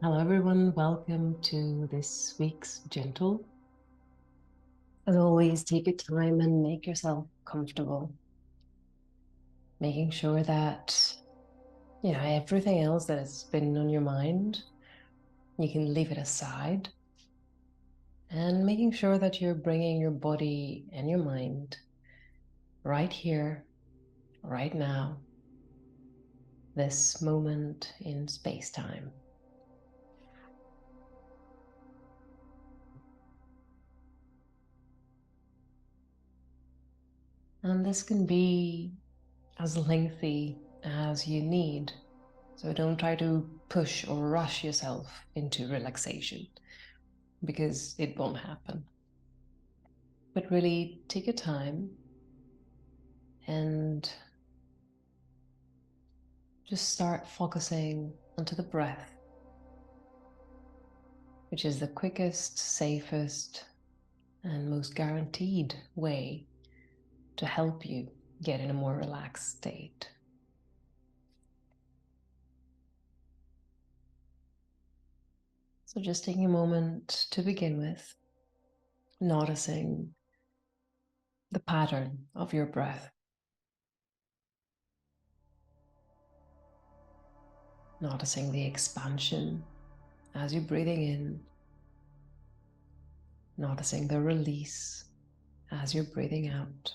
Hello everyone, welcome to this week's Gentle. As always, take your time and make yourself comfortable. Making sure that, everything else that has been on your mind, you can leave it aside. And making sure that you're bringing your body and your mind right here, right now, this moment in space-time. And this can be as lengthy as you need. So don't try to push or rush yourself into relaxation because it won't happen. But really take your time and just start focusing onto the breath, which is the quickest, safest, and most guaranteed way to help you get in a more relaxed state. So just taking a moment to begin with, noticing the pattern of your breath. Noticing the expansion as you're breathing in. Noticing the release as you're breathing out.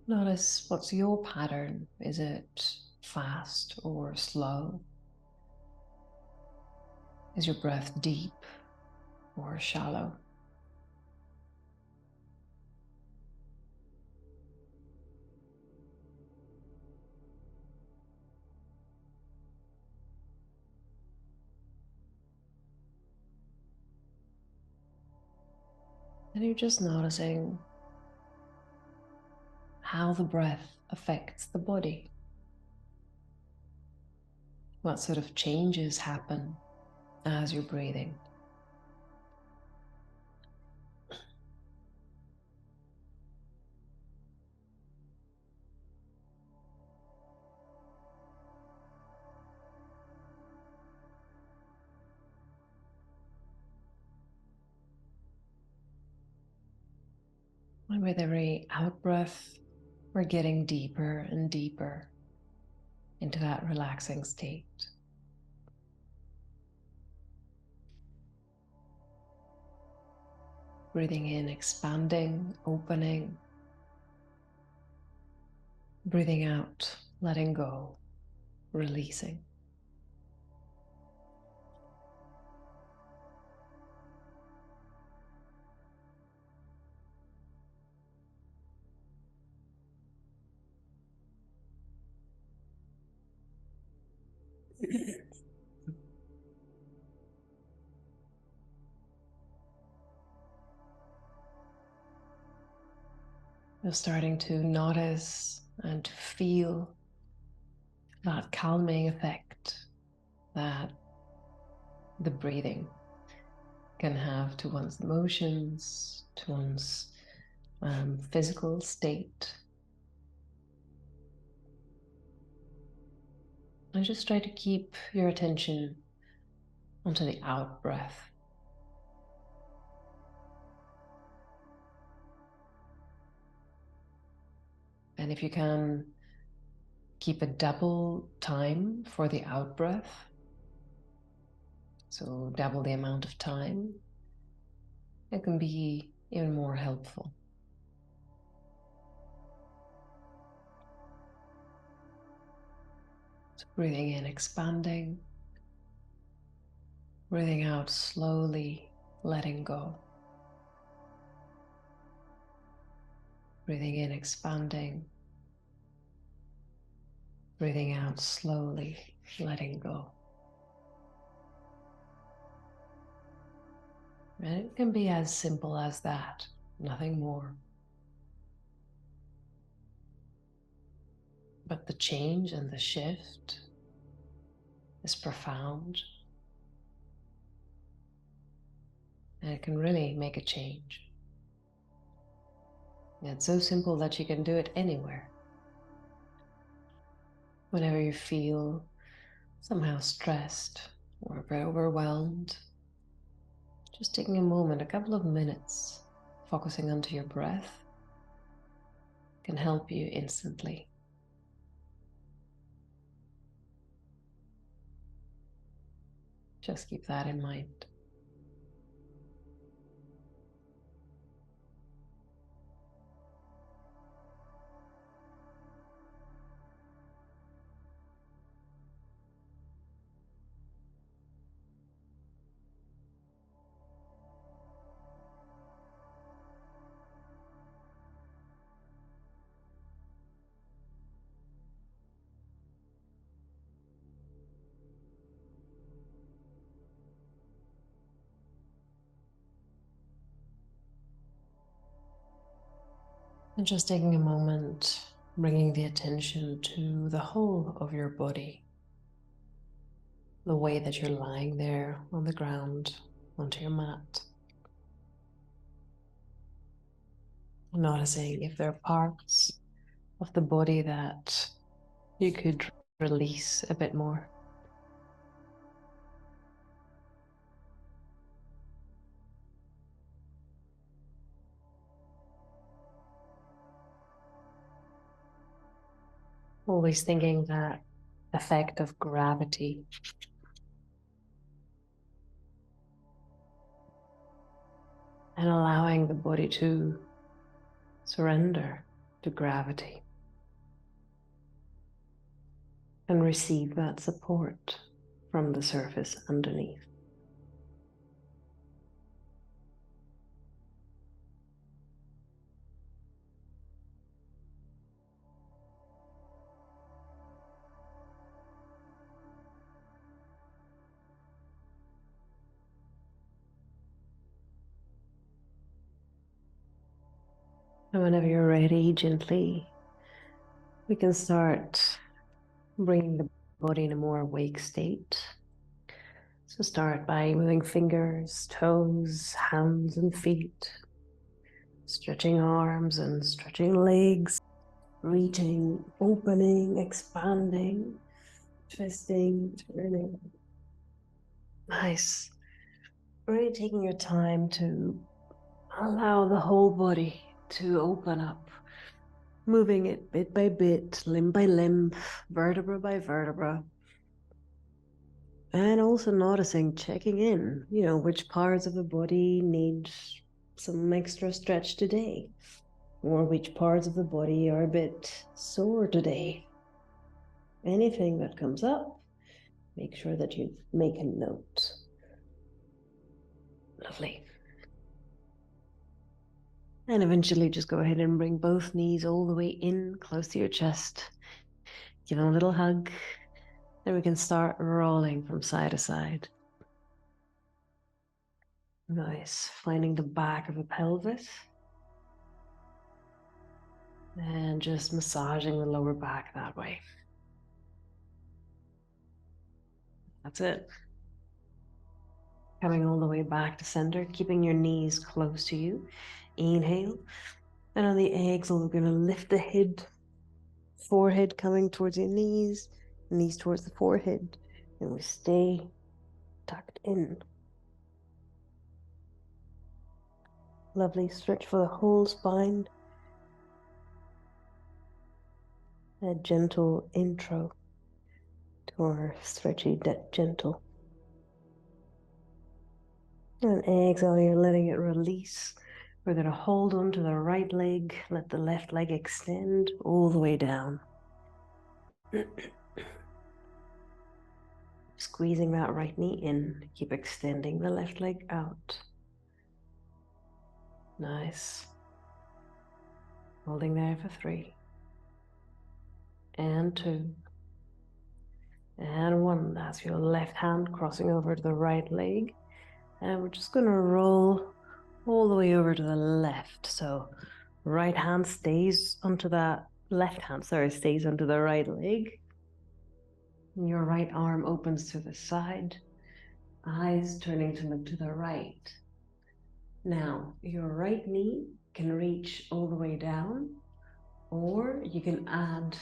Notice what's your pattern. Is it fast or slow? Is your breath deep or shallow? And you're just noticing how the breath affects the body. What sort of changes happen as you're breathing? And with every out breath, we're getting deeper and deeper into that relaxing state. Breathing in, expanding, opening. Breathing out, letting go, releasing. You're starting to notice and to feel that calming effect that the breathing can have to one's emotions, to one's physical state. And just try to keep your attention onto the out breath. And if you can, keep a double time for the out breath. So double the amount of time. It can be even more helpful. So breathing in, expanding. Breathing out slowly, letting go. Breathing in, expanding. Breathing out slowly, letting go. And it can be as simple as that, nothing more. But the change and the shift is profound. And it can really make a change. And it's so simple that you can do it anywhere. Whenever you feel somehow stressed or a bit overwhelmed, just taking a moment, a couple of minutes, focusing onto your breath can help you instantly. Just keep that in mind. And just taking a moment, bringing the attention to the whole of your body, the way that you're lying there on the ground, onto your mat. Noticing if there are parts of the body that you could release a bit more. Always thinking that effect of gravity and allowing the body to surrender to gravity and receive that support from the surface underneath. And whenever you're ready, gently, we can start bringing the body in a more awake state. So start by moving fingers, toes, hands and feet, stretching arms and stretching legs, reaching, opening, expanding, twisting, turning. Nice. Really taking your time to allow the whole body to open up, moving it bit by bit, limb by limb, vertebra by vertebra. And also noticing, checking in, which parts of the body need some extra stretch today, or which parts of the body are a bit sore today. Anything that comes up, make sure that you make a note. Lovely. And eventually just go ahead and bring both knees all the way in, close to your chest. Give them a little hug. Then we can start rolling from side to side. Nice. Finding the back of the pelvis. And just massaging the lower back that way. That's it. Coming all the way back to center, keeping your knees close to you. Inhale. And on the exhale, we're going to lift the head, forehead coming towards your knees, knees towards the forehead. And we stay tucked in. Lovely. Stretch for the whole spine. A gentle intro to our stretchy gentle. And exhale, you're letting it release. We're going to hold on to the right leg, let the left leg extend all the way down. Squeezing that right knee in, keep extending the left leg out. Nice. Holding there for 3. And 2. And 1. That's your left hand crossing over to the right leg. And we're just going to roll all the way over to the left. So right hand stays onto that left hand, stays onto the right leg. And your right arm opens to the side, eyes turning to look to the right. Now, your right knee can reach all the way down, or you can add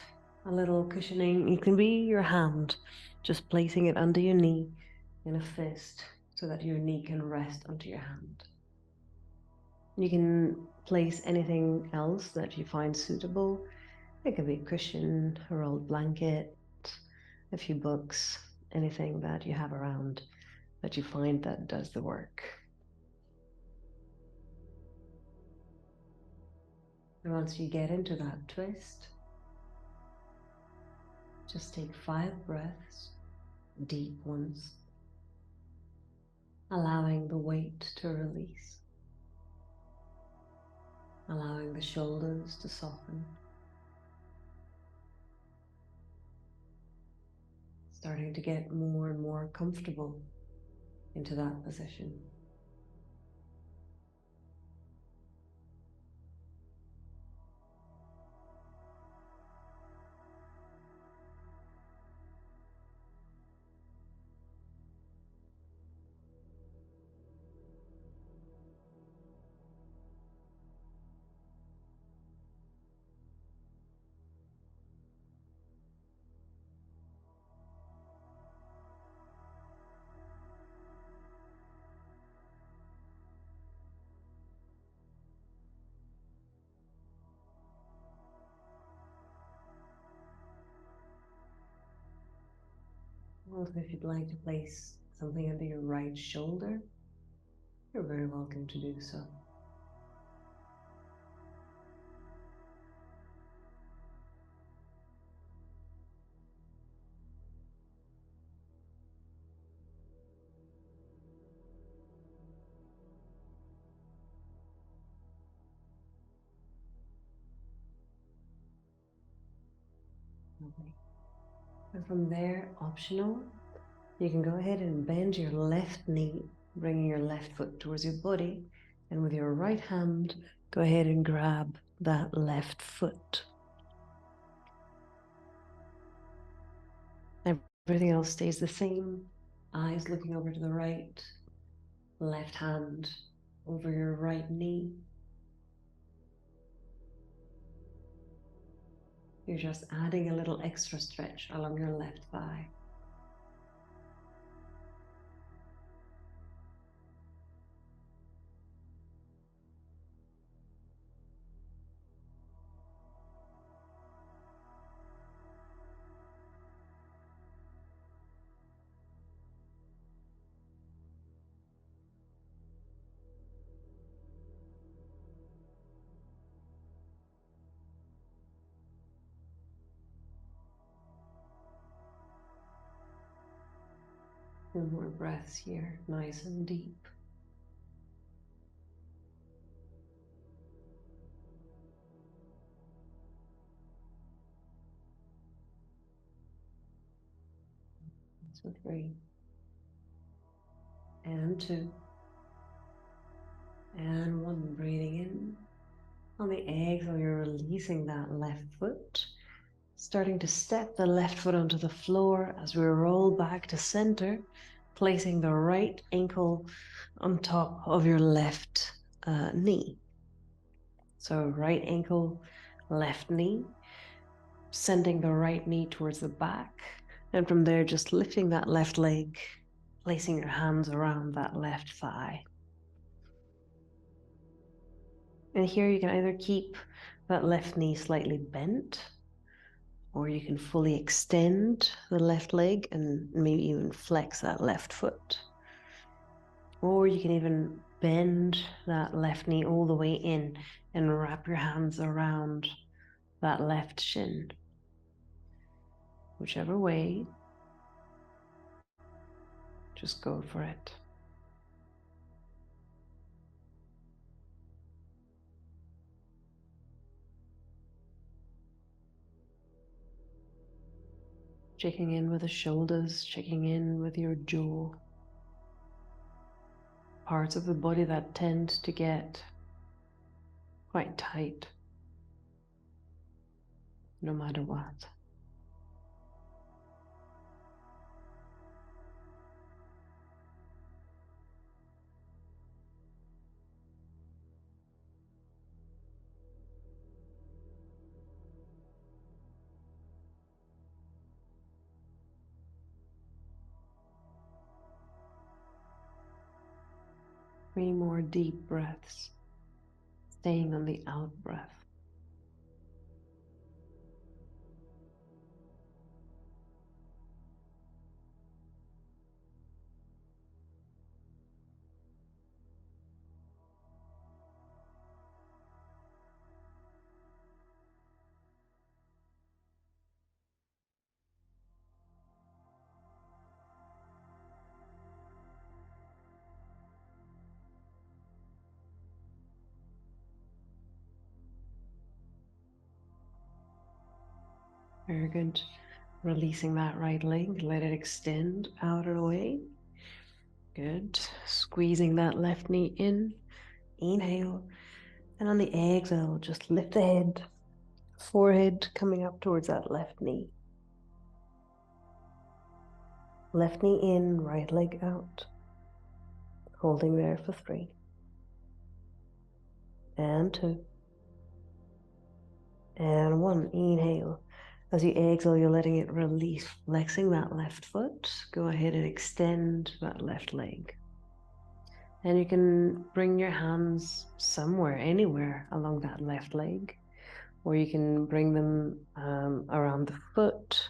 a little cushioning. It can be your hand, just placing it under your knee in a fist so that your knee can rest onto your hand. You can place anything else that you find suitable. It could be a cushion, a rolled blanket, a few books, anything that you have around that you find that does the work. And once you get into that twist, just take 5 breaths, deep ones, allowing the weight to release, allowing the shoulders to soften, starting to get more and more comfortable into that position. Also, if you'd like to place something under your right shoulder, you're very welcome to do so. Okay. And from there, optional, you can go ahead and bend your left knee, bringing your left foot towards your body, and with your right hand, go ahead and grab that left foot. Everything else stays the same. Eyes looking over to the right, left hand over your right knee. You're just adding a little extra stretch along your left thigh. And more breaths here, nice and deep. So 3 and 2 and 1. Breathing in. On the exhale, you're releasing that left foot, starting to step the left foot onto the floor as we roll back to center, placing the right ankle on top of your left knee. So right ankle, left knee, sending the right knee towards the back. And from there, just lifting that left leg, placing your hands around that left thigh. And here you can either keep that left knee slightly bent, or you can fully extend the left leg and maybe even flex that left foot. Or you can even bend that left knee all the way in and wrap your hands around that left shin. Whichever way, just go for it. Checking in with the shoulders, checking in with your jaw. Parts of the body that tend to get quite tight, no matter what. 3 more deep breaths, staying on the out breath. Very good. Releasing that right leg, let it extend out and away. Good. Squeezing that left knee in. Inhale. And on the exhale, just lift the head, forehead coming up towards that left knee. Left knee in, right leg out. Holding there for 3. And 2. And 1. Inhale. As you exhale, you're letting it release, flexing that left foot. Go ahead and extend that left leg. And you can bring your hands somewhere, anywhere along that left leg, or you can bring them around the foot,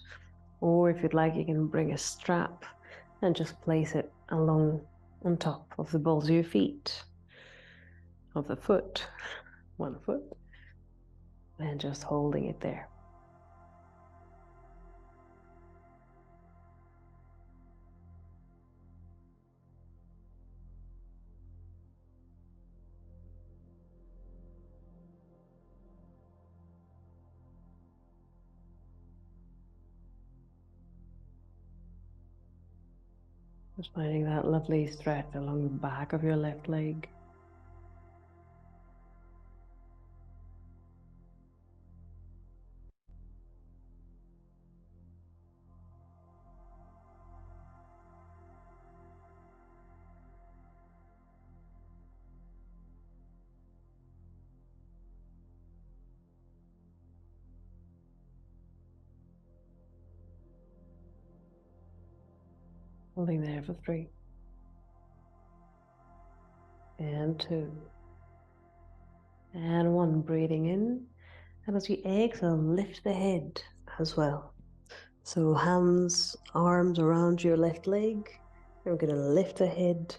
or if you'd like, you can bring a strap and just place it along on top of the balls of your feet, of the foot, one foot, and just holding it there. Just finding that lovely stretch along the back of your left leg. Holding there for 3. And 2. And 1. Breathing in. And as you exhale, lift the head as well. So hands, arms around your left leg. And we're going to lift the head,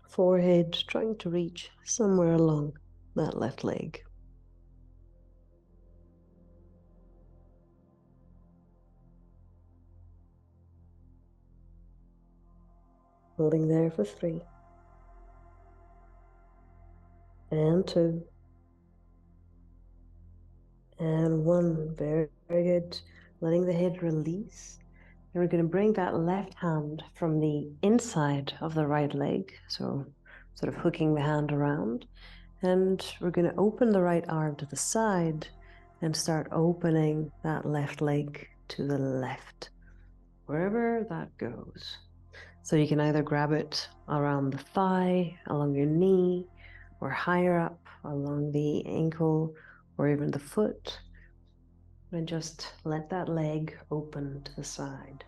forehead, trying to reach somewhere along that left leg. Holding there for 3. And 2. And 1. Very, very good. Letting the head release. And we're going to bring that left hand from the inside of the right leg. So sort of hooking the hand around. And we're going to open the right arm to the side and start opening that left leg to the left, wherever that goes. So you can either grab it around the thigh, along your knee, or higher up along the ankle, or even the foot. And just let that leg open to the side.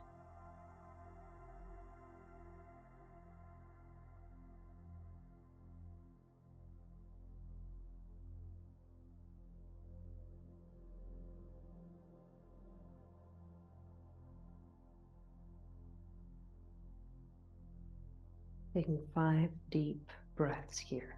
Taking 5 deep breaths here.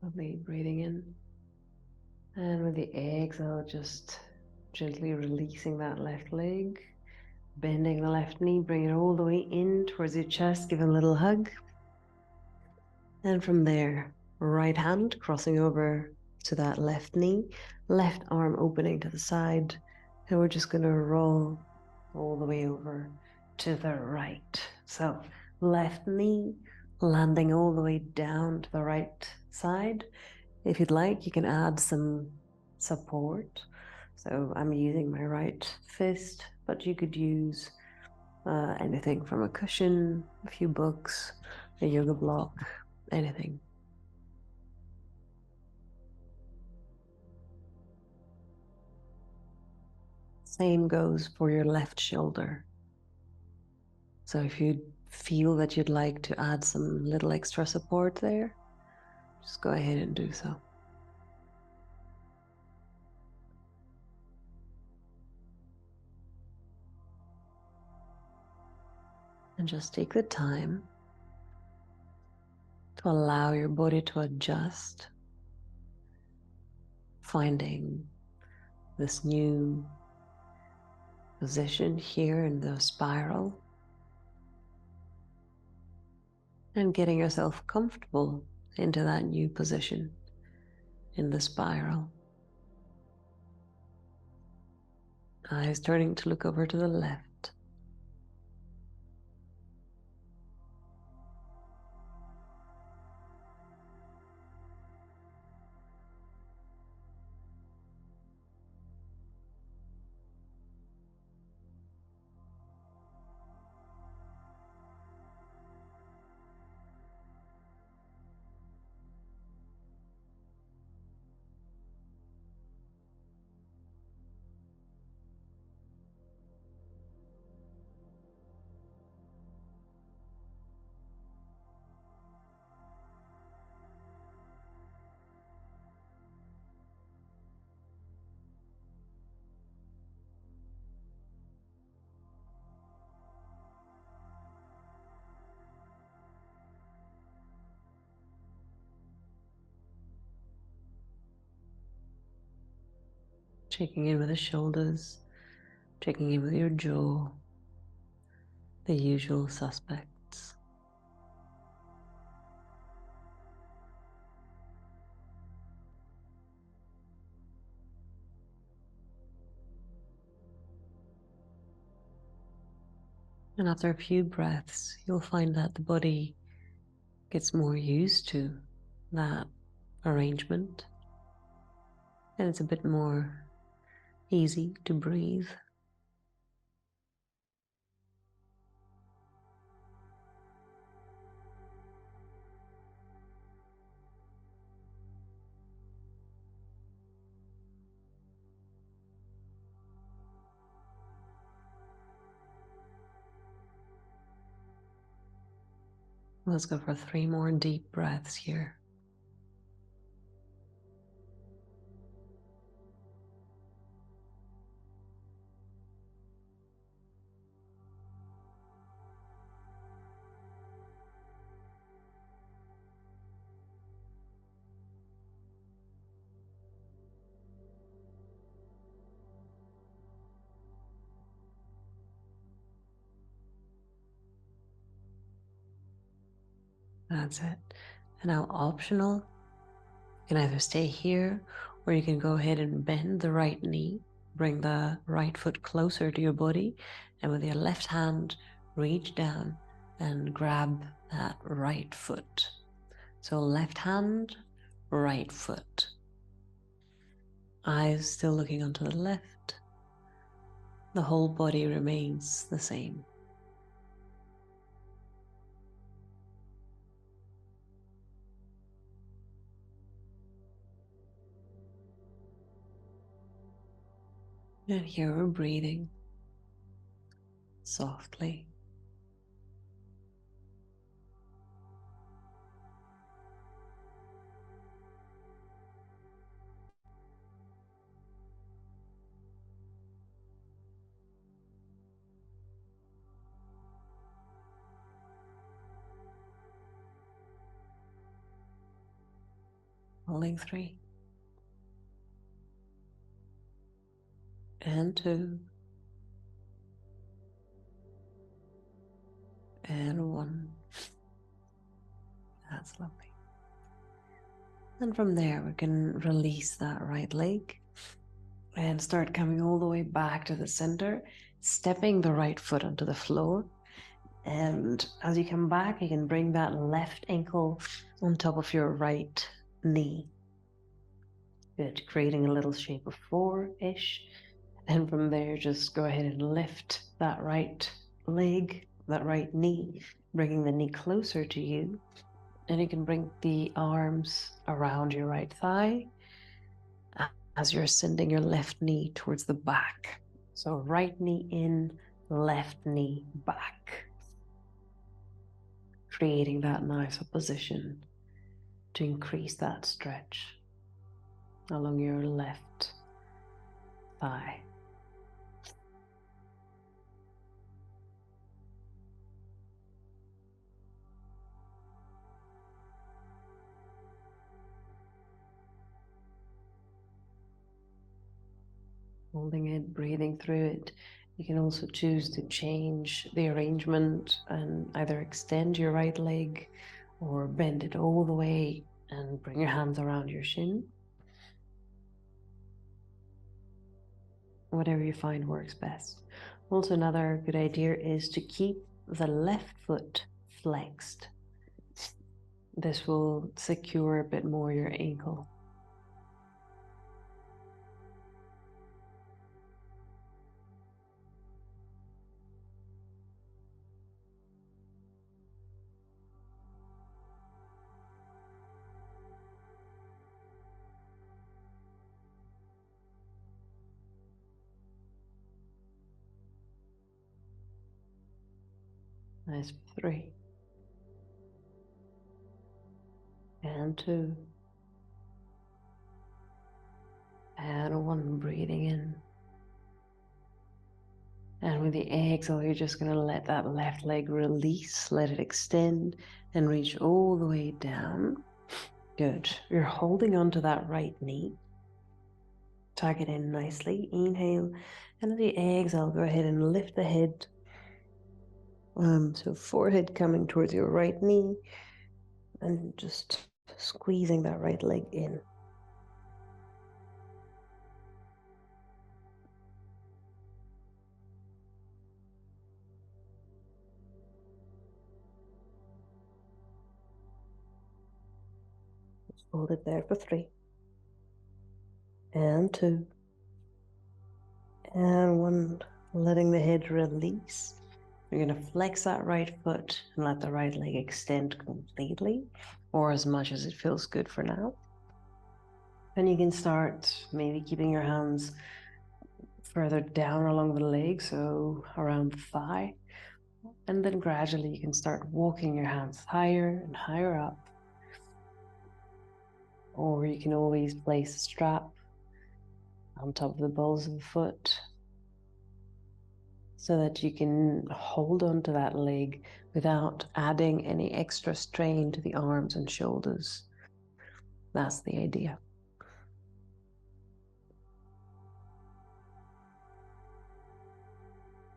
Lovely, breathing in. And with the exhale, just gently releasing that left leg, bending the left knee, bring it all the way in towards your chest, give a little hug. And from there, right hand crossing over to that left knee, left arm opening to the side. And we're just going to roll all the way over to the right. So left knee landing all the way down to the right side. If you'd like, you can add some support. So I'm using my right fist, but you could use anything from a cushion, a few books, a yoga block, anything. Same goes for your left shoulder. So if you feel that you'd like to add some little extra support there, just go ahead and do so. And just take the time to allow your body to adjust, finding this new position here in the spiral, and getting yourself comfortable into that new position in the spiral. Eyes turning to look over to the left. Checking in with the shoulders, checking in with your jaw, the usual suspects. And after a few breaths, you'll find that the body gets more used to that arrangement, and it's a bit more easy to breathe. Let's go for 3 more deep breaths here. That's it. And now optional, you can either stay here or you can go ahead and bend the right knee, bring the right foot closer to your body, and with your left hand, reach down and grab that right foot. So left hand, right foot. Eyes still looking onto the left. The whole body remains the same. And here we're breathing softly. Holding 3. And 2. And 1. That's lovely. And from there, we can release that right leg and start coming all the way back to the center, stepping the right foot onto the floor. And as you come back, you can bring that left ankle on top of your right knee. Good. Creating a little shape of 4-ish. And from there, just go ahead and lift that right leg, that right knee, bringing the knee closer to you. And you can bring the arms around your right thigh as you're sending your left knee towards the back. So right knee in, left knee back. Creating that nice position to increase that stretch along your left thigh. Holding it, breathing through it. You can also choose to change the arrangement and either extend your right leg or bend it all the way and bring your hands around your shin. Whatever you find works best. Also, another good idea is to keep the left foot flexed. This will secure a bit more your ankle. Nice. 3 and 2 and 1. Breathing in. And with the exhale, you're just going to let that left leg release, let it extend and reach all the way down. Good. You're holding onto that right knee. Tuck it in nicely. Inhale. And with the exhale, go ahead and lift the head. So forehead coming towards your right knee and just squeezing that right leg in. Just hold it there for 3 and 2 and 1. Letting the head release. You're going to flex that right foot and let the right leg extend completely, or as much as it feels good for now. Then you can start maybe keeping your hands further down along the leg, so around the thigh. And then gradually you can start walking your hands higher and higher up. Or you can always place a strap on top of the balls of the foot so that you can hold on to that leg without adding any extra strain to the arms and shoulders. That's the idea.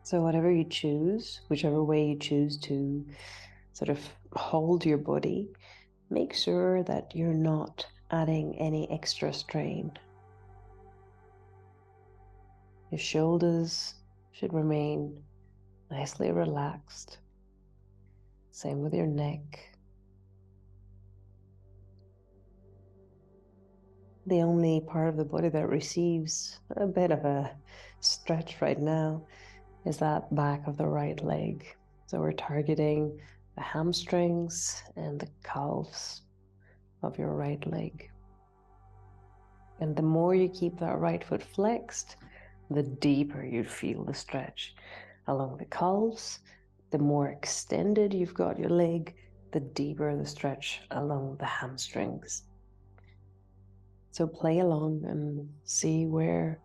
So whatever you choose, whichever way you choose to sort of hold your body, make sure that you're not adding any extra strain. Your shoulders should remain nicely relaxed. Same with your neck. The only part of the body that receives a bit of a stretch right now is that back of the right leg. So we're targeting the hamstrings and the calves of your right leg. And the more you keep that right foot flexed, the deeper you feel the stretch along the calves. The more extended you've got your leg, the deeper the stretch along the hamstrings. So play along and see where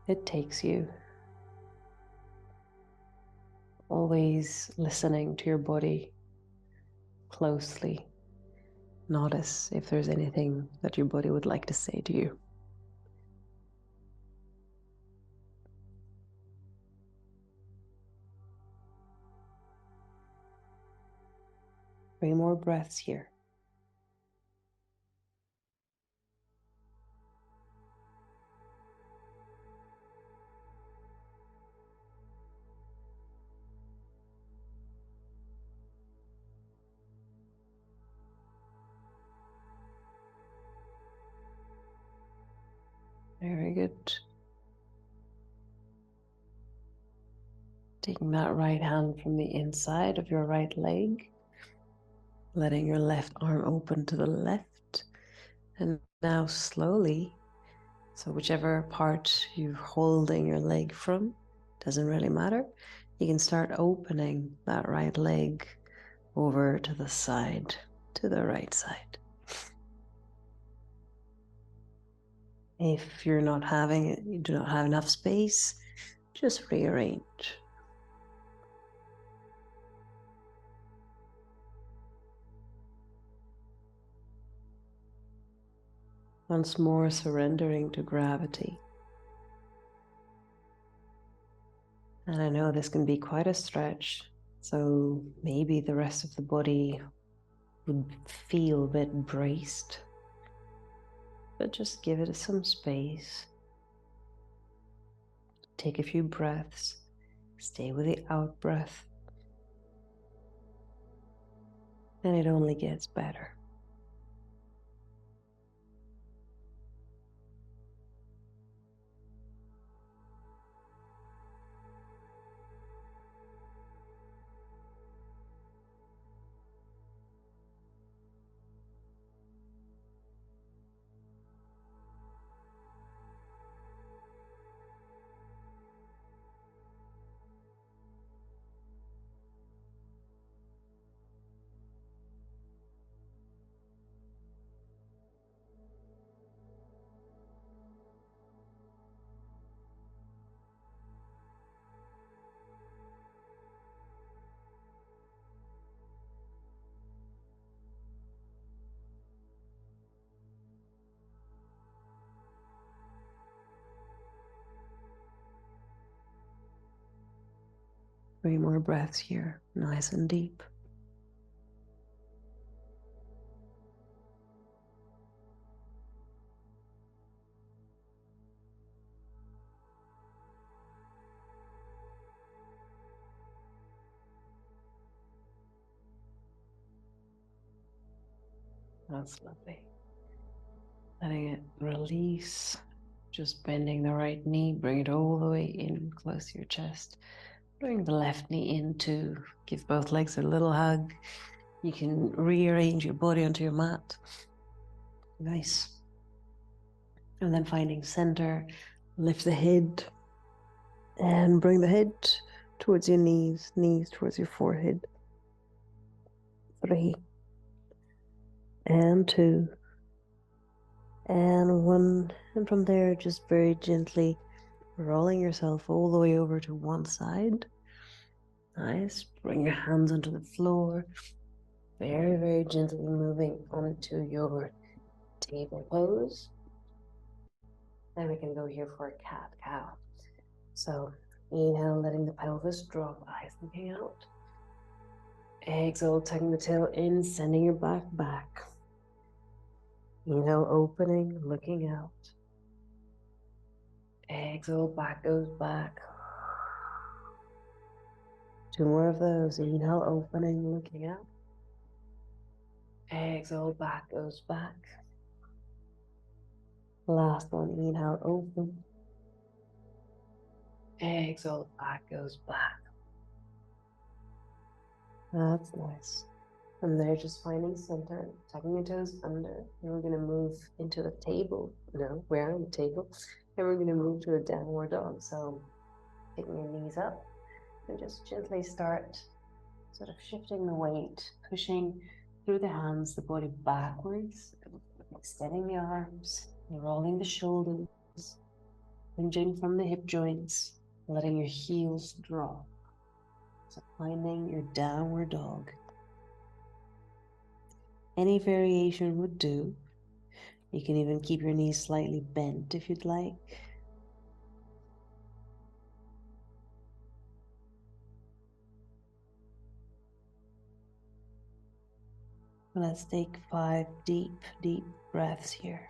it takes you. Always listening to your body closely. Notice if there's anything that your body would like to say to you. 3 more breaths here. Very good. Taking that right hand from the inside of your right leg, letting your left arm open to the left. And now slowly, so whichever part you're holding your leg from, doesn't really matter. You can start opening that right leg over to the side, to the right side. If you're not having it, you do not have enough space, just rearrange. Once more, surrendering to gravity. And I know this can be quite a stretch, so maybe the rest of the body would feel a bit braced, but just give it some space. Take a few breaths, stay with the out breath, and it only gets better. Three more breaths here, nice and deep. That's lovely. Letting it release, just bending the right knee, bring it all the way in close to your chest. Bring the left knee in to give both legs a little hug. You can rearrange your body onto your mat. Nice. And then finding center, lift the head and bring the head towards your knees, knees towards your forehead. 3 and 2 and 1. And from there, just very gently rolling yourself all the way over to one side. Nice. Bring your hands onto the floor. Very, very gently moving onto your table pose. Then we can go here for a cat-cow. So inhale, letting the pelvis drop, eyes looking out. Exhale, tucking the tail in, sending your back. Inhale, opening, looking out. Exhale, back goes back. 2 more of those. Inhale, opening, looking out. Exhale, back goes back. Last one, inhale, open. Exhale, back goes back. That's nice. From there, just finding center, tucking your toes under, and we're gonna move into the table. No, we're on the table, and we're gonna move to a downward dog. So, taking your knees up, and just gently start sort of shifting the weight, pushing through the hands, the body backwards, extending the arms, rolling the shoulders, hinging from the hip joints, letting your heels drop. So finding your downward dog. Any variation would do. You can even keep your knees slightly bent if you'd like. Let's take 5 deep, deep breaths here.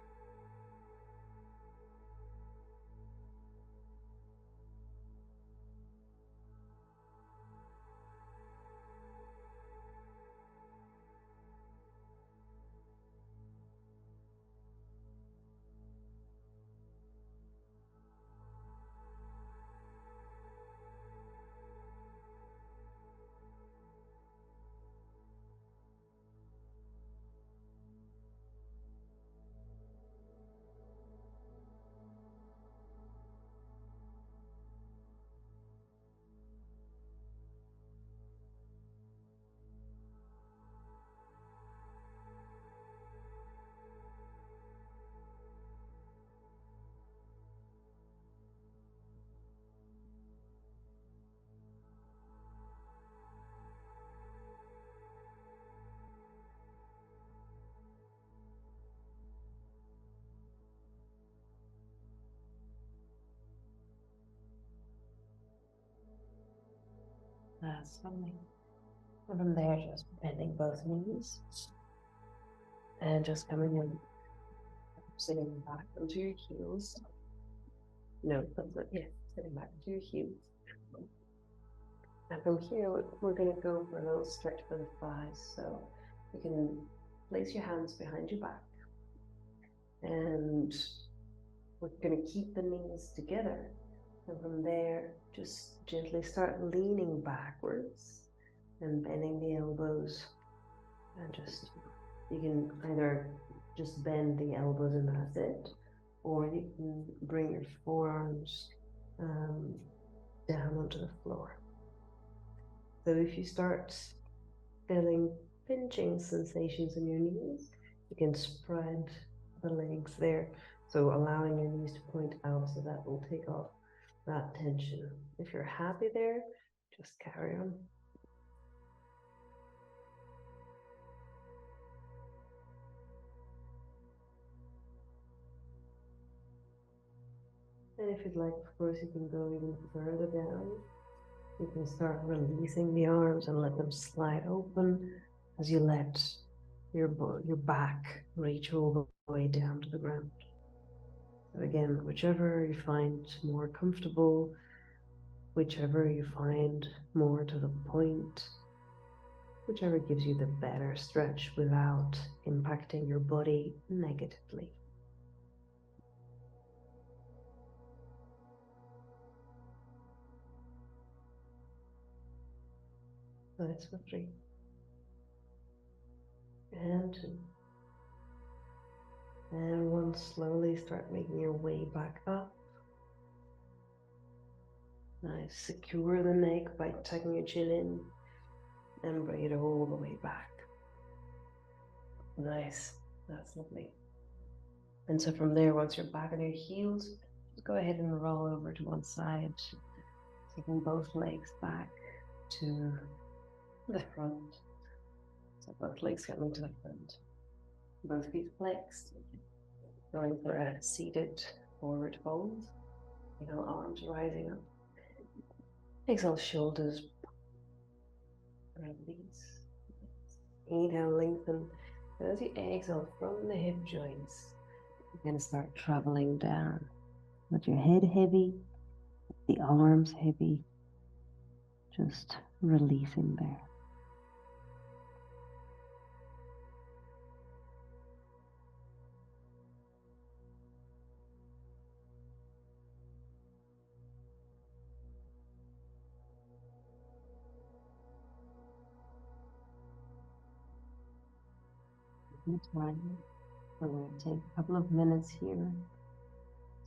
That's lovely. And from there, just bending both knees and just coming in, sitting back onto your heels. No, that's not, yeah, sitting back onto your heels. And from here, we're going to go for a little stretch for the thighs. So you can place your hands behind your back. And we're going to keep the knees together. And from there, just gently start leaning backwards and bending the elbows. And just, you can either just bend the elbows and that's it, or you can bring your forearms down onto the floor. So if you start feeling pinching sensations in your knees, you can spread the legs there. So allowing your knees to point out, so that will take off that tension. If you're happy there, just carry on. And if you'd like, of course, you can go even further down. You can start releasing the arms and let them slide open as you let your back reach all the way down to the ground. So again, whichever you find more comfortable, whichever you find more to the point, whichever gives you the better stretch without impacting your body negatively. So that's for 3. And 2. And 1, slowly start making your way back up. Nice, secure the neck by tucking your chin in and bring it all the way back. Nice, that's lovely. And so from there, once you're back on your heels, just go ahead and roll over to one side, taking both legs back to the front. So both legs coming to the front, both feet flexed, going for a seated forward fold. Arms rising up. Exhale, shoulders release. Inhale, lengthen. And as you exhale from the hip joints, you're going to start traveling down. Let your head heavy, the arms heavy, just releasing there. Time. We're going to take a couple of minutes here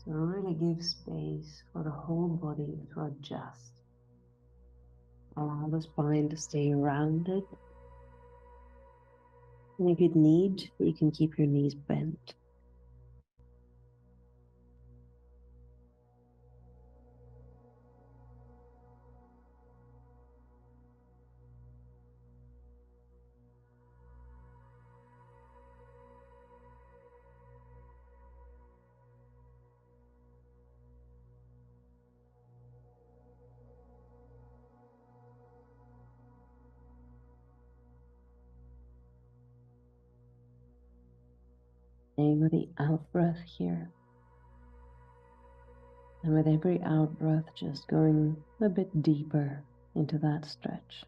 to really give space for the whole body to adjust. Allow the spine to stay rounded. And if you need, you can keep your knees bent. Staying with the out breath here. And with every out breath, just going a bit deeper into that stretch.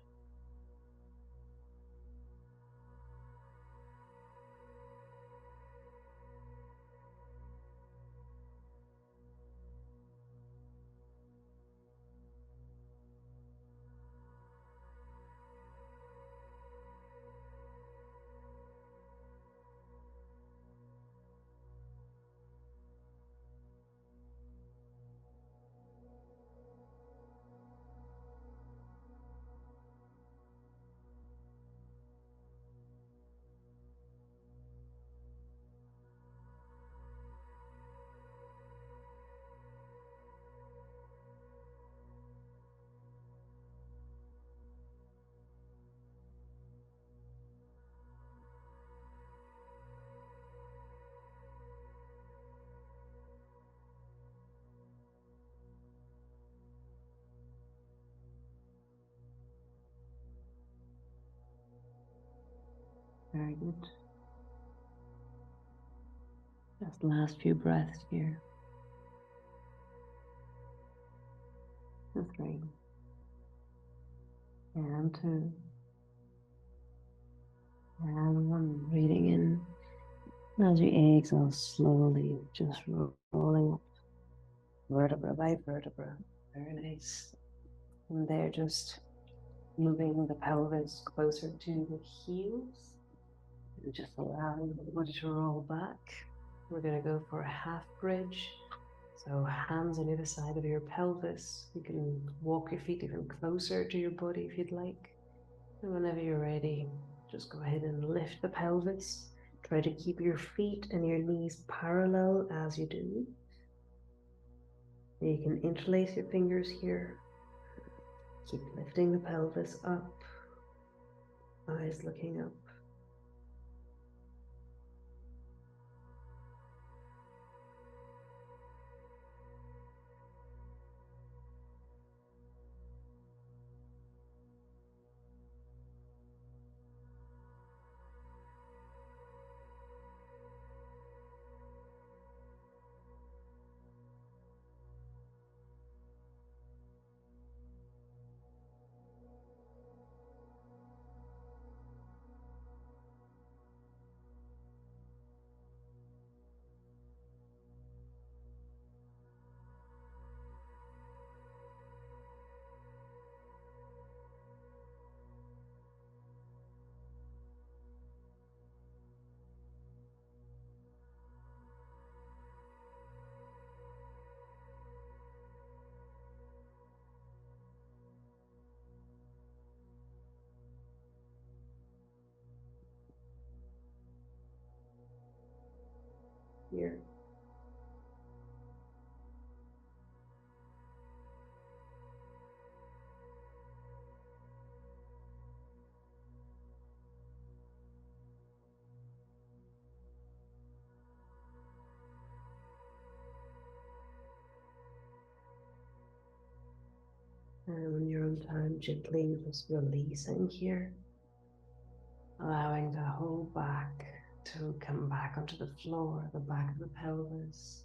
Very good. Just last few breaths here. And 3. And 2. And 1. Breathing in. As you exhale slowly, just rolling up vertebra by vertebra. Very nice. And there, just moving the pelvis closer to the heels. And just allowing the body to roll back. We're going to go for a half bridge. So hands on either side of your pelvis. You can walk your feet even closer to your body if you'd like. And whenever you're ready, just go ahead and lift the pelvis. Try to keep your feet and your knees parallel as you do. You can interlace your fingers here. Keep lifting the pelvis up, eyes looking up. Here. And on your own time, gently just releasing here. Allowing the whole back to come back onto the floor, the back of the pelvis.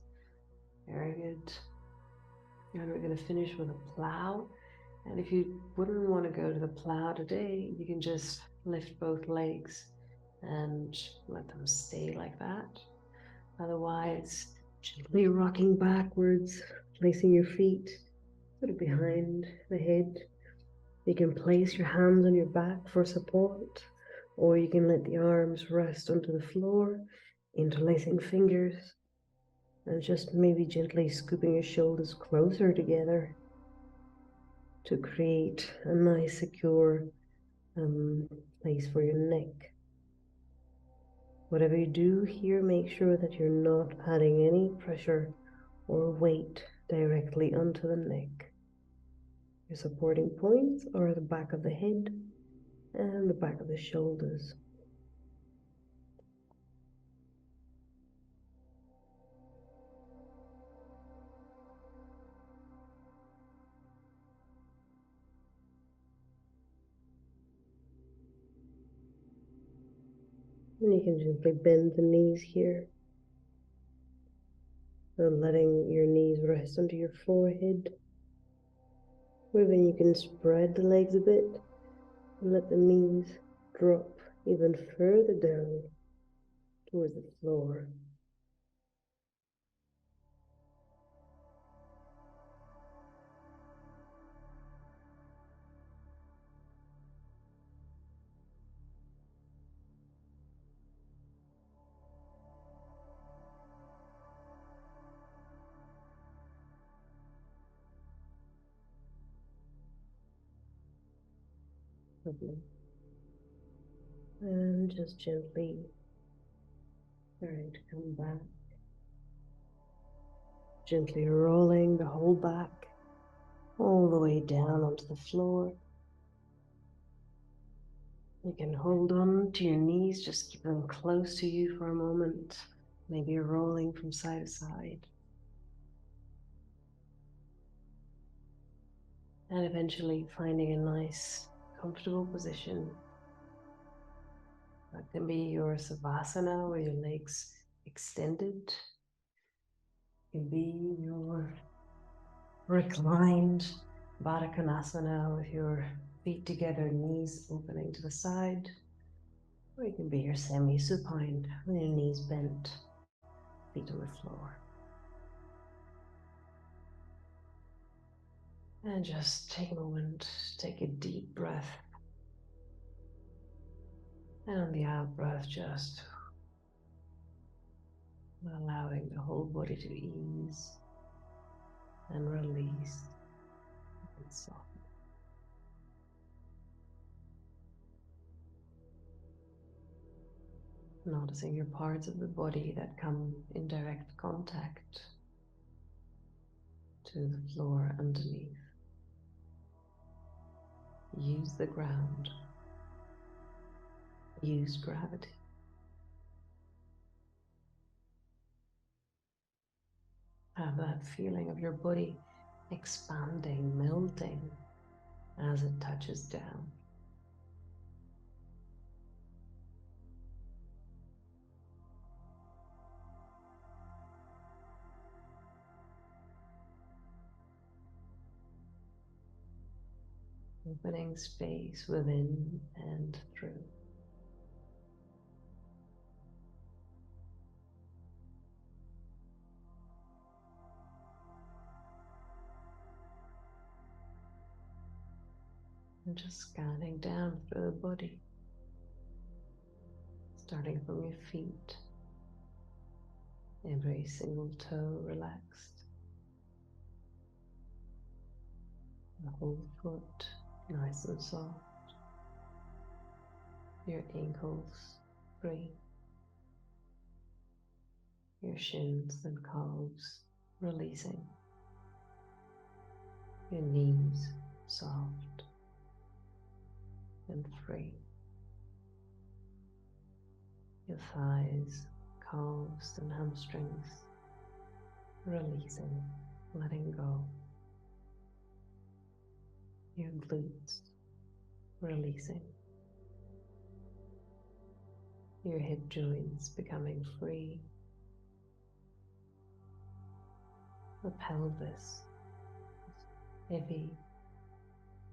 Very good. And we're going to finish with a plow. And if you wouldn't want to go to the plow today, you can just lift both legs and let them stay like that. Otherwise, gently rocking backwards, placing your feet sort of behind the head. You can place your hands on your back for support, or you can let the arms rest onto the floor, interlacing fingers, and just maybe gently scooping your shoulders closer together to create a nice, secure place for your neck. Whatever you do here, make sure that you're not adding any pressure or weight directly onto the neck. Your supporting points are the back of the head and the back of the shoulders. And you can gently bend the knees here, and letting your knees rest onto your forehead. Or then you can spread the legs a bit and let the knees drop even further down towards the floor. Lovely. And just gently come back. Gently rolling the whole back all the way down onto the floor. You can hold on to your knees, just keep them close to you for a moment. Maybe you're rolling from side to side. And eventually finding a nice, comfortable position. That can be your Savasana with your legs extended. It can be your reclined Baddha Konasana with your feet together, knees opening to the side. Or it can be your semi-supine with your knees bent, feet on the floor. And just take a moment, take a deep breath. And on the out breath, just allowing the whole body to ease and release and soften. Noticing your parts of the body that come in direct contact to the floor underneath. Use the ground. Use gravity. Have that feeling of your body expanding, melting as it touches down. Opening space within and through. And just scanning down through the body, starting from your feet, every single toe relaxed, the whole foot nice and soft, your ankles free, your shins and calves releasing, your knees soft and free, your thighs, calves and hamstrings releasing, letting go, your glutes releasing, your hip joints becoming free, the pelvis heavy,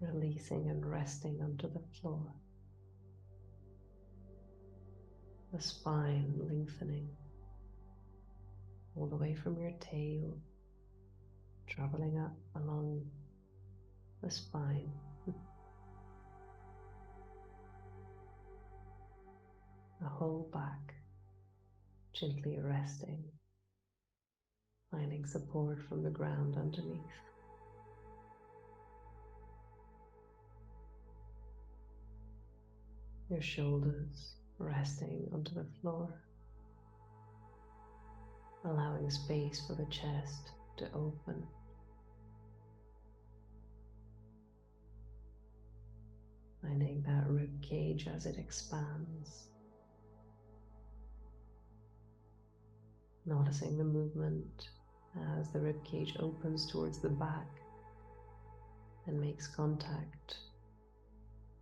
releasing and resting onto the floor, the spine lengthening all the way from your tail, traveling up along the spine. The whole back gently resting, finding support from the ground underneath. Your shoulders resting onto the floor, allowing space for the chest to open. Finding that rib cage as it expands. Noticing the movement as the rib cage opens towards the back and makes contact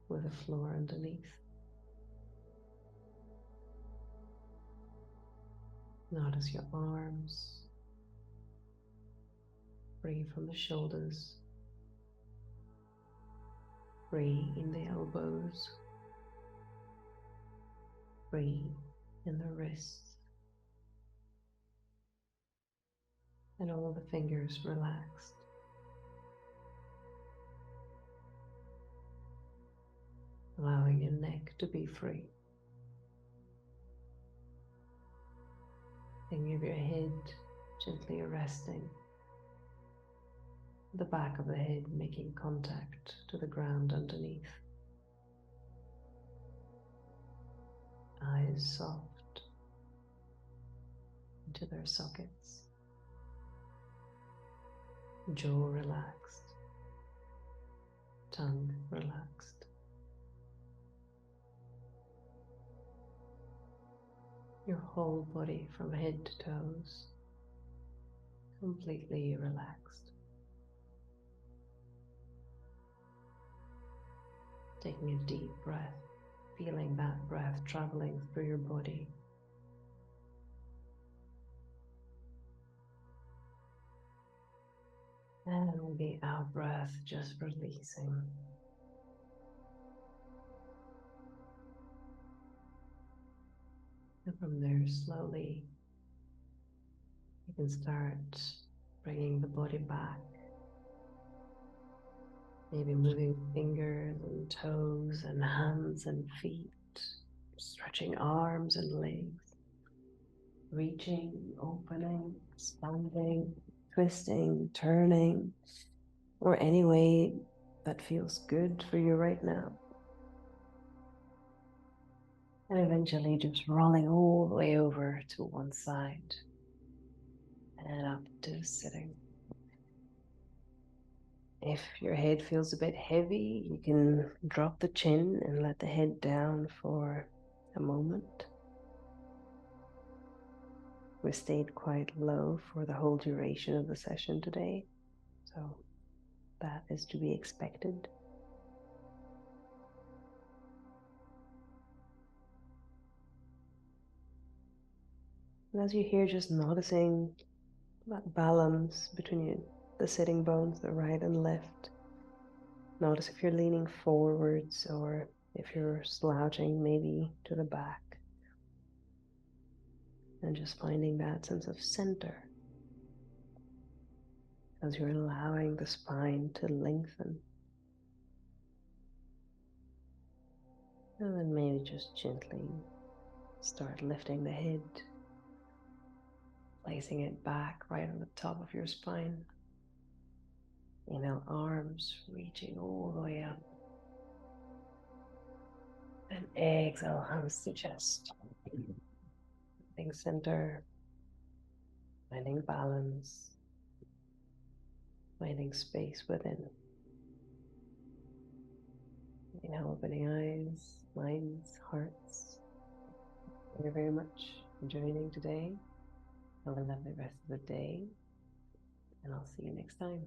with the floor underneath. Notice your arms, free from the shoulders, free in the elbows, free in the wrists, and all the fingers relaxed. Allowing your neck to be free. Think of your head gently resting, the back of the head making contact to the ground underneath. Eyes soft into their sockets. Jaw relaxed. Tongue relaxed. Your whole body from head to toes completely relaxed. Taking a deep breath feeling that breath traveling through your body. And the out breath just releasing. And from there, slowly, you can start bringing the body back. Maybe moving fingers and toes and hands and feet, stretching arms and legs, reaching, opening, expanding, twisting, turning, or any way that feels good for you right now. And eventually just rolling all the way over to one side and up to sitting. If your head feels a bit heavy, you can drop the chin and let the head down for a moment. We stayed quite low for the whole duration of the session today, so that is to be expected. And as you're here, just noticing that balance between the sitting bones, the right and left. Notice if you're leaning forwards or if you're slouching maybe to the back. And just finding that sense of center as you're allowing the spine to lengthen. And then maybe just gently start lifting the head, placing it back right on the top of your spine. Inhale, arms reaching all the way up. And exhale, hands to chest. Finding center, finding balance, finding space within. Inhale, opening eyes, minds, hearts. Thank you very much for joining today. Have a lovely rest of the day, and I'll see you next time.